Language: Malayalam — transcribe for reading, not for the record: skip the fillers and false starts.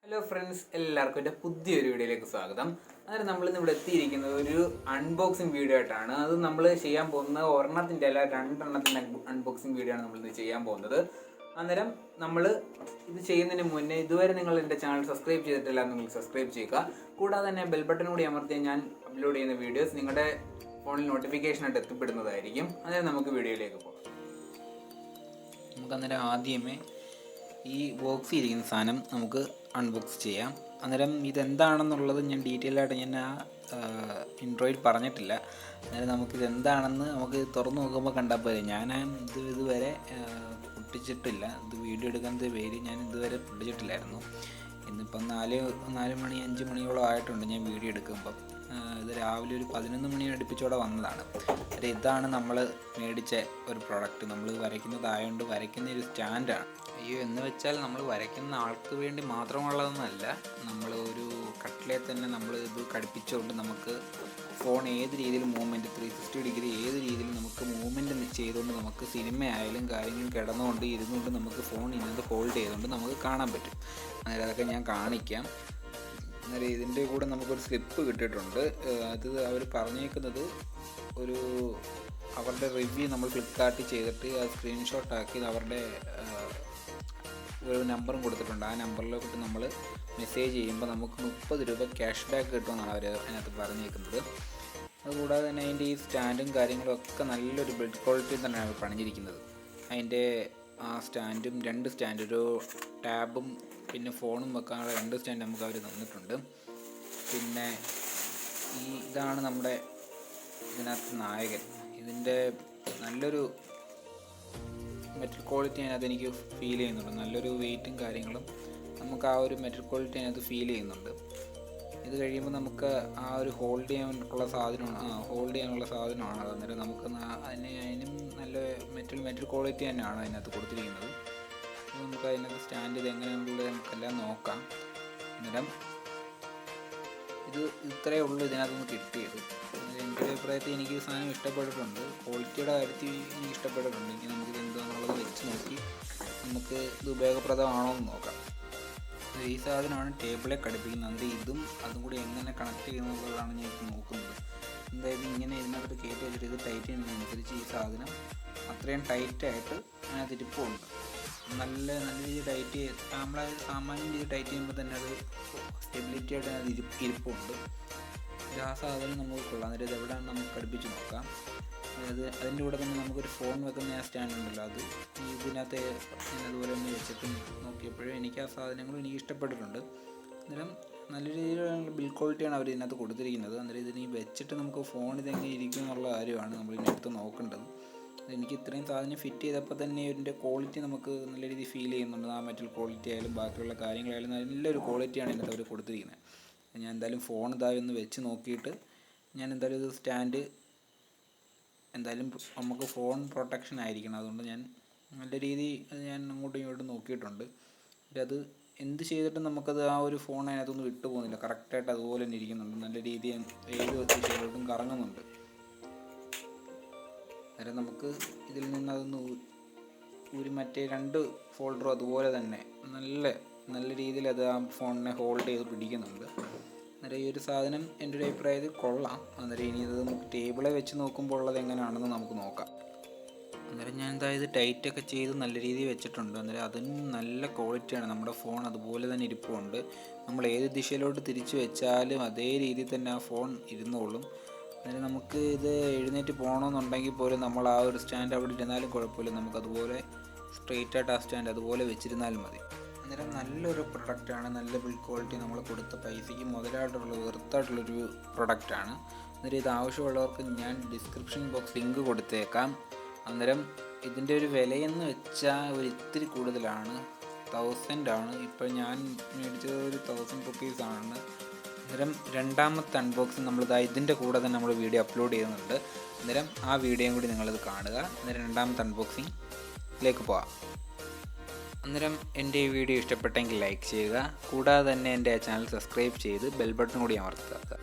ഹലോ ഫ്രണ്ട്സ്, എല്ലാവർക്കും എൻ്റെ പുതിയൊരു വീഡിയോയിലേക്ക് സ്വാഗതം. അന്നേരം നമ്മളിന്ന് ഇവിടെ എത്തിയിരിക്കുന്നത് ഒരു അൺബോക്സിങ് വീഡിയോ ആയിട്ടാണ്. അത് നമ്മൾ ചെയ്യാൻ പോകുന്നത് ഒരെണ്ണത്തിൻ്റെ അല്ല, രണ്ടെണ്ണത്തിൻ്റെ അൺബോക്സിങ് വീഡിയോ ആണ് നമ്മളിന്ന് ചെയ്യാൻ പോകുന്നത്. അന്നേരം നമ്മൾ ഇത് ചെയ്യുന്നതിന് മുന്നേ ഇതുവരെ നിങ്ങൾ എൻ്റെ ചാനൽ സബ്സ്ക്രൈബ് ചെയ്തിട്ടില്ല, നിങ്ങൾ സബ്സ്ക്രൈബ് ചെയ്യുക. കൂടാതെ തന്നെ ബെൽ ബട്ടൺ കൂടി അമർത്തിയാൽ ഞാൻ അപ്ലോഡ് ചെയ്യുന്ന വീഡിയോസ് നിങ്ങളുടെ ഫോണിൽ നോട്ടിഫിക്കേഷനായിട്ട് എത്തിപ്പെടുന്നതായിരിക്കും. അന്നേരം നമുക്ക് വീഡിയോയിലേക്ക് പോകാം. നമുക്കന്നേരം ആദ്യമേ ഈ ബോക്സിൽ ഇരിക്കുന്ന സാധനം നമുക്ക് അൺബോക്സ് ചെയ്യാം. അന്നേരം ഇതെന്താണെന്നുള്ളത് ഞാൻ ഡീറ്റെയിൽ ആയിട്ട് ഞാൻ ഇൻട്രോയിൽ പറഞ്ഞിട്ടില്ല. അന്നേരം നമുക്കിതെന്താണെന്ന് നമുക്ക് തുറന്നു നോക്കുമ്പോൾ കണ്ടാൽ പോലെ ഞാൻ ഇതുവരെ പൊട്ടിച്ചിട്ടില്ല. ഇത് വീഡിയോ എടുക്കുന്നത് പേര് ഞാൻ ഇതുവരെ പൊട്ടിച്ചിട്ടില്ലായിരുന്നു. ഇന്നിപ്പം 4 മണി 5 മണിയോളം ആയിട്ടുണ്ട് ഞാൻ വീഡിയോ എടുക്കുമ്പം. ഇത് രാവിലെ ഒരു 11 മണി അടുപ്പിച്ചോടെ വന്നതാണ്. അതായത് ഇതാണ് നമ്മൾ മേടിച്ച ഒരു പ്രോഡക്റ്റ്. നമ്മൾ വരയ്ക്കുന്നതായതുകൊണ്ട് വരയ്ക്കുന്ന ഒരു സ്റ്റാൻഡാണ്. എന്ന് വെച്ചാൽ നമ്മൾ വരയ്ക്കുന്ന ആൾക്ക് വേണ്ടി മാത്രമുള്ളതെന്നല്ല, നമ്മൾ ഒരു കട്ടിലെ തന്നെ നമ്മൾ ഇത് ഘടിപ്പിച്ചുകൊണ്ട് നമുക്ക് ഫോൺ ഏത് രീതിയിൽ മൂവ്മെൻറ്റ് 360 ഡിഗ്രി ഏത് രീതിയിൽ നമുക്ക് മൂവ്മെൻറ്റ് ചെയ്തുകൊണ്ട് നമുക്ക് സിനിമ ആയാലും കാര്യങ്ങളും കിടന്നുകൊണ്ട് ഇരുന്നുകൊണ്ട് നമുക്ക് ഫോൺ ഇതിനകത്ത് ഹോൾഡ് ചെയ്തുകൊണ്ട് നമുക്ക് കാണാൻ പറ്റും. അന്നേരം അതൊക്കെ ഞാൻ കാണിക്കാം. അന്നേരം ഇതിൻ്റെ കൂടെ നമുക്കൊരു സ്ലിപ്പ് കിട്ടിയിട്ടുണ്ട്. അത് അവർ പറഞ്ഞേക്കുന്നത് ഒരു അവരുടെ റിവ്യൂ നമ്മൾ ഫ്ലിപ്കാർട്ടിൽ ചെയ്തിട്ട് അത് സ്ക്രീൻഷോട്ടാക്കി അവരുടെ ഒരു നമ്പറും കൊടുത്തിട്ടുണ്ട്. ആ നമ്പറിലോട്ട് നമ്മൾ മെസ്സേജ് ചെയ്യുമ്പോൾ നമുക്ക് 30 രൂപ ക്യാഷ് ബാക്ക് കിട്ടുമെന്നാണ് അവർ അതിനകത്ത് പറഞ്ഞേക്കുന്നത്. അതുകൂടാതെ തന്നെ അതിൻ്റെ ഈ സ്റ്റാൻഡും കാര്യങ്ങളും ഒക്കെ നല്ലൊരു ബിൽഡ് ക്വാളിറ്റിയിൽ തന്നെയാണ് പണിഞ്ഞിരിക്കുന്നത്. അതിൻ്റെ ആ സ്റ്റാൻഡും 2 സ്റ്റാൻഡ്, ഒരു ടാബും പിന്നെ ഫോണും വെക്കാനുള്ള 2 സ്റ്റാൻഡ് നമുക്ക് അവർ തന്നിട്ടുണ്ട്. പിന്നെ ഇതാണ് നമ്മുടെ ഇതിനകത്ത് നായകൻ. ഇതിൻ്റെ നല്ലൊരു മെറ്റൽ ക്വാളിറ്റി അതിനകത്ത് എനിക്ക് ഫീൽ ചെയ്യുന്നുണ്ട്. നല്ലൊരു വെയിറ്റും കാര്യങ്ങളും നമുക്ക് ആ ഒരു മെറ്റൽ ക്വാളിറ്റി അതിനകത്ത് ഫീൽ ചെയ്യുന്നുണ്ട്. ഇത് കഴിയുമ്പോൾ നമുക്ക് ആ ഒരു ഹോൾഡ് ചെയ്യാനുള്ള സാധനമാണ് അത്. അന്നേരം നമുക്ക് അതിനും നല്ല മെറ്റൽ ക്വാളിറ്റി തന്നെയാണ് അതിനകത്ത് കൊടുത്തിരിക്കുന്നത്. നമുക്ക് അതിനകത്ത് സ്റ്റാൻഡ് ഇത് എങ്ങനെയുള്ളത് നമുക്കെല്ലാം നോക്കാം. അന്നേരം ഇത് ഇത്രയേ ഉള്ളൂ ഇതിനകത്തുനിന്ന് കിട്ടിയത്. എൻ്റെ അഭിപ്രായത്തിൽ എനിക്ക് ഈ സാധനം ഇഷ്ടപ്പെട്ടിട്ടുണ്ട്. ക്വാളിറ്റിയുടെ കാര്യത്തിൽ എനിക്ക് ഇഷ്ടപ്പെട്ടിട്ടുണ്ട്. ഇനി നമുക്കിത് എന്താണെന്നുള്ളത് വെച്ച് നോക്കി നമുക്ക് ഇത് ഉപയോഗപ്രദമാണോ എന്ന് നോക്കാം. ഈ സാധനമാണ് ടേബിളെ ഘടിപ്പിക്കുന്നത്. ഇതും അതും കൂടി എങ്ങനെ കണക്ട് ചെയ്യുന്നതാണ് ഞാൻ ഇപ്പോൾ നോക്കുന്നത്. എന്തായാലും ഇങ്ങനെ ഇതിനകത്ത് കയറ്റി വെച്ചിട്ട് ഇത് ടൈറ്റ് ചെയ്യുന്നതനുസരിച്ച് ഈ സാധനം അത്രയും ടൈറ്റായിട്ട് അതിനകത്ത് ഇരിപ്പുണ്ട്. നല്ല രീതിയിൽ ടൈറ്റ് നമ്മൾ സാമാന്യം രീതി ടൈറ്റ് ചെയ്യുമ്പോൾ തന്നെ അത് സ്റ്റെബിലിറ്റി ആയിട്ട് അതിനകത്ത് ഇരിപ്പുണ്ട്. ആ സാധനം നമുക്ക് കൊള്ളാം. അന്നേരം ഇത് എവിടെയാണ് നമുക്ക് ഘടിപ്പിച്ച് നോക്കാം. അതിൻ്റെ കൂടെ തന്നെ നമുക്കൊരു ഫോൺ വെക്കുന്ന ആ സ്റ്റാൻഡ് ഉണ്ടല്ലോ, അത് ഇതിനകത്ത് അതുപോലെ തന്നെ വെച്ചിട്ട് നോക്കിയപ്പോഴും എനിക്ക് ആ സാധനങ്ങളും എനിക്ക് ഇഷ്ടപ്പെട്ടിട്ടുണ്ട്. അന്നേരം നല്ല രീതിയിലുള്ള ബിൽഡ് ക്വാളിറ്റിയാണ് അവർ ഇതിനകത്ത് കൊടുത്തിരിക്കുന്നത്. അന്നേരം ഇതിന് വെച്ചിട്ട് നമുക്ക് ഫോൺ ഇതെങ്ങനെ ഇരിക്കും എന്നുള്ള കാര്യമാണ് നമ്മൾ ഇതിനകത്ത് നോക്കേണ്ടത്. എനിക്ക് ഇത്രയും സാധനം ഫിറ്റ് ചെയ്തപ്പോൾ തന്നെ ഇതിൻ്റെ ക്വാളിറ്റി നമുക്ക് നല്ല രീതിയിൽ ഫീൽ ചെയ്യുന്നുണ്ട്. ആ മെറ്റൽ ക്വാളിറ്റി ആയാലും ബാക്കിയുള്ള കാര്യങ്ങളായാലും നല്ലൊരു ക്വാളിറ്റിയാണ് ഇതിനകത്ത് അവർ കൊടുത്തിരിക്കുന്നത്. ഞാൻ എന്തായാലും ഫോൺ ഇതായൊന്ന് വെച്ച് നോക്കിയിട്ട് ഞാൻ എന്തായാലും ഇത് സ്റ്റാൻഡ് എന്തായാലും നമുക്ക് ഫോൺ പ്രൊട്ടക്ഷൻ ആയിരിക്കണം. അതുകൊണ്ട് ഞാൻ നല്ല രീതിയിൽ ഞാൻ അങ്ങോട്ടും ഇങ്ങോട്ടും നോക്കിയിട്ടുണ്ട്. അത് എന്ത് ചെയ്തിട്ടും നമുക്കത് ആ ഒരു ഫോൺ അതിനകത്തൊന്നും വിട്ടു പോകുന്നില്ല. കറക്റ്റായിട്ട് അതുപോലെ തന്നെ ഇരിക്കുന്നുണ്ട്. നല്ല രീതിയിൽ ഏത് ദിശയിലോട്ടും കറങ്ങുന്നുണ്ട്. അന്നേരം നമുക്ക് ഇതിൽ നിന്ന് അതൊന്ന് മറ്റേ 2 ഫോൾഡറും അതുപോലെ തന്നെ നല്ല രീതിയിൽ അത് ആ ഫോണിനെ ഹോൾഡ് ചെയ്ത് പിടിക്കുന്നുണ്ട്. അന്നേരം ഈ ഒരു സാധനം എൻ്റെ ഒരു അഭിപ്രായത്തിൽ കൊള്ളാം. അന്നേരം ഇനി ഇത് നമുക്ക് ടേബിളെ വെച്ച് നോക്കുമ്പോൾ ഉള്ളത് എങ്ങനെയാണെന്ന് നമുക്ക് നോക്കാം. അന്നേരം ഞാൻ എന്തായത് ടൈറ്റൊക്കെ ചെയ്ത് നല്ല രീതിയിൽ വെച്ചിട്ടുണ്ട്. അന്നേരം അതിനും നല്ല ക്വാളിറ്റിയാണ്. നമ്മുടെ ഫോൺ അതുപോലെ തന്നെ ഇരിപ്പുണ്ട്. നമ്മൾ ഏത് ദിശയിലോട്ട് തിരിച്ച് വെച്ചാലും അതേ രീതിയിൽ തന്നെ ആ ഫോൺ ഇരുന്നോളും. അന്നേരം നമുക്ക് ഇത് എഴുന്നേറ്റ് പോകണമെന്നുണ്ടെങ്കിൽ പോലും നമ്മൾ ആ ഒരു സ്റ്റാൻഡ് അവിടെ ഇരുന്നാലും കുഴപ്പമില്ല. നമുക്കതുപോലെ സ്ട്രെയിറ്റായിട്ട് ആ സ്റ്റാൻഡ് അതുപോലെ വെച്ചിരുന്നാലും മതി. അന്നേരം നല്ലൊരു പ്രൊഡക്റ്റാണ്. നല്ല ബിൽഡ് ക്വാളിറ്റി നമ്മൾ കൊടുത്ത പൈസയ്ക്ക് വെർത്തായിട്ടുള്ളൊരു പ്രൊഡക്റ്റാണ്. അന്നേരം ഇത് ആവശ്യമുള്ളവർക്ക് ഞാൻ ഡിസ്ക്രിപ്ഷൻ ബോക്സ് ലിങ്ക് കൊടുത്തേക്കാം. അന്നേരം ഇതിൻ്റെ ഒരു വിലയെന്ന് വെച്ചാൽ ഒരു ഇത്തിരി കൂടുതലാണ്, 1000 ആണ്. ഇപ്പോൾ ഞാൻ മേടിച്ചത് ഒരു 1000 റുപ്പീസാണ്. അന്നേരം രണ്ടാമത്തെ അൺബോക്സിങ് ഇതിൻ്റെ കൂടെ തന്നെ നമ്മൾ വീഡിയോ അപ്ലോഡ് ചെയ്യുന്നുണ്ട്. അന്നേരം ആ വീഡിയോയും കൂടി നിങ്ങളിത് കാണുക. അന്നേരം രണ്ടാമത്തെ അൺബോക്സിങ്ങിലേക്ക് പോകാം. അന്നേരം എൻ്റെ ഈ വീഡിയോ ഇഷ്ടപ്പെട്ടെങ്കിൽ ലൈക്ക് ചെയ്യുക. കൂടാതെ തന്നെ എൻ്റെ ചാനൽ സബ്സ്ക്രൈബ് ചെയ്ത് ബെൽ ബട്ടൺ കൂടി അമർത്തുക.